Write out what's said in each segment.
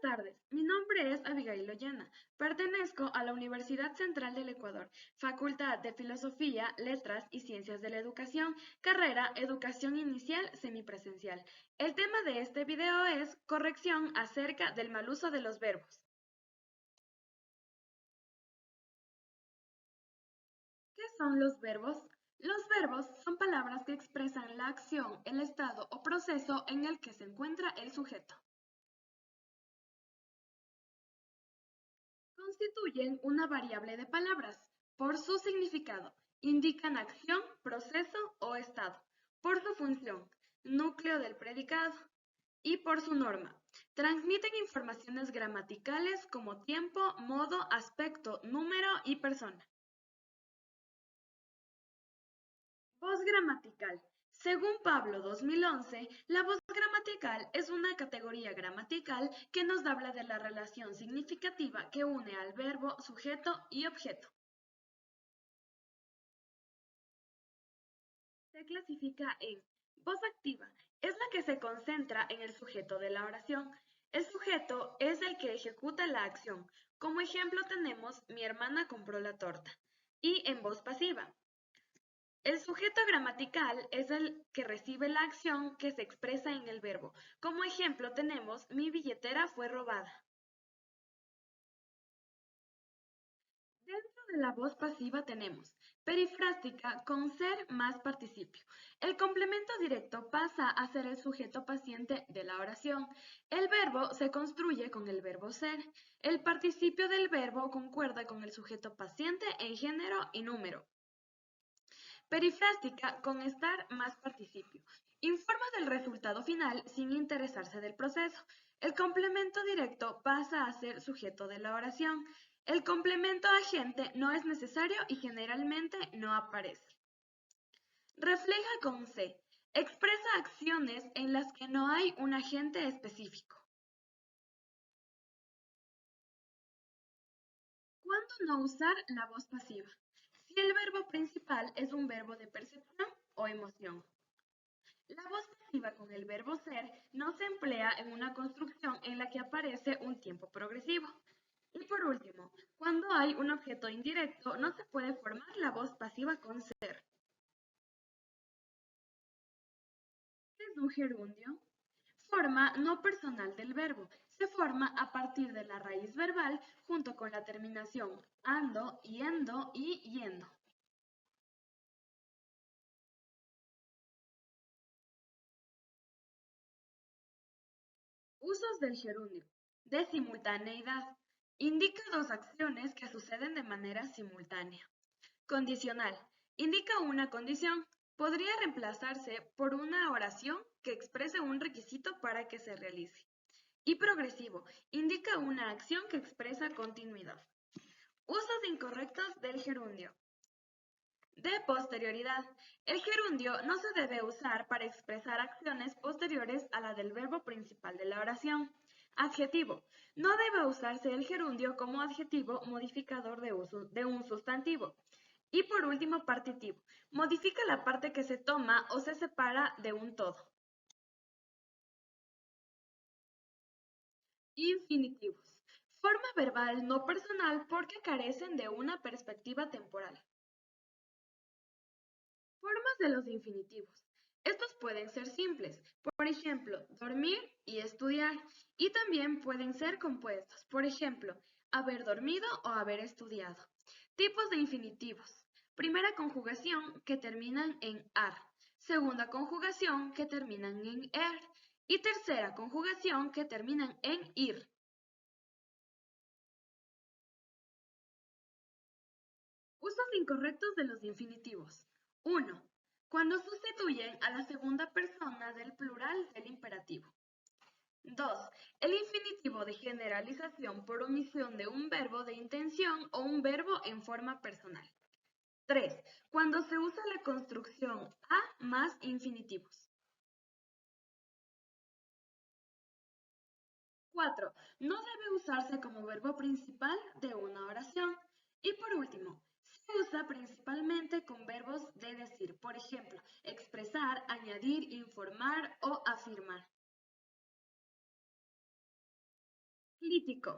tardes, mi nombre es Abigail Ollana. Pertenezco a la Universidad Central del Ecuador, Facultad de Filosofía, Letras y Ciencias de la Educación, carrera Educación Inicial Semipresencial. El tema de este video es corrección acerca del mal uso de los verbos. ¿Qué son los verbos? Los verbos son palabras que expresan la acción, el estado o proceso en el que se encuentra el sujeto. Constituyen una variable de palabras. Por su significado, indican acción, proceso o estado. Por su función, núcleo del predicado. Y por su norma, transmiten informaciones gramaticales como tiempo, modo, aspecto, número y persona. Voz gramatical. Según Pablo 2011, la voz gramatical es una categoría gramatical que nos habla de la relación significativa que une al verbo, sujeto y objeto. Se clasifica en voz activa. Es la que se concentra en el sujeto de la oración. El sujeto es el que ejecuta la acción. Como ejemplo tenemos mi hermana compró la torta. Y en voz pasiva. El sujeto gramatical es el que recibe la acción que se expresa en el verbo. Como ejemplo tenemos mi billetera fue robada. Dentro de la voz pasiva tenemos perifrástica con ser más participio. El complemento directo pasa a ser el sujeto paciente de la oración. El verbo se construye con el verbo ser. El participio del verbo concuerda con el sujeto paciente en género y número. Perifrástica con estar más participio. Informa del resultado final sin interesarse del proceso. El complemento directo pasa a ser sujeto de la oración. El complemento agente no es necesario y generalmente no aparece. Refleja con C. Expresa acciones en las que no hay un agente específico. ¿Cuándo no usar la voz pasiva? Si el verbo principal es un verbo de percepción o emoción. La voz pasiva con el verbo ser no se emplea en una construcción en la que aparece un tiempo progresivo. Y por último, cuando hay un objeto indirecto, no se puede formar la voz pasiva con ser. ¿Qué es un gerundio? Forma no personal del verbo. Se forma a partir de la raíz verbal junto con la terminación ando, yendo y yendo. Usos del gerundio. De simultaneidad. Indica dos acciones que suceden de manera simultánea. Condicional. Indica una condición. Podría reemplazarse por una oración que exprese un requisito para que se realice. Y progresivo. Indica una acción que expresa continuidad. Usos incorrectos del gerundio. De posterioridad. El gerundio no se debe usar para expresar acciones posteriores a la del verbo principal de la oración. Adjetivo. No debe usarse el gerundio como adjetivo modificador de un sustantivo. Y por último, partitivo. Modifica la parte que se toma o se separa de un todo. Infinitivos. Forma verbal no personal porque carecen de una perspectiva temporal. Formas de los infinitivos. Estos pueden ser simples, por ejemplo, dormir y estudiar, y también pueden ser compuestos, por ejemplo, haber dormido o haber estudiado. Tipos de infinitivos. Primera conjugación que terminan en ar, segunda conjugación que terminan en er y tercera conjugación que terminan en ir. Usos incorrectos de los infinitivos. 1. Cuando sustituyen a la segunda persona del plural del imperativo. 2. El infinitivo de generalización por omisión de un verbo de intención o un verbo en forma personal. 3. Cuando se usa la construcción a más infinitivos. 4. No debe usarse como verbo principal de una oración. Y por último, se usa principalmente con verbos de decir, por ejemplo, expresar, añadir, informar o afirmar. Clítico.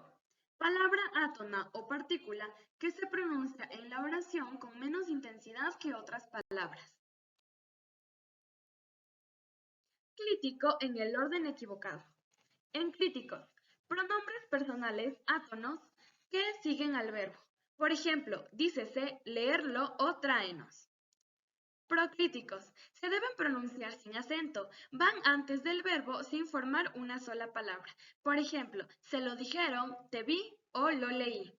Palabra átona o partícula que se pronuncia en la oración con menos intensidad que otras palabras. Clítico en el orden equivocado. Enclíticos. Pronombres personales átonos que siguen al verbo. Por ejemplo, dícese leerlo o tráenos. Proclíticos. Se deben pronunciar sin acento. Van antes del verbo sin formar una sola palabra. Por ejemplo, se lo dijeron, te vi o lo leí.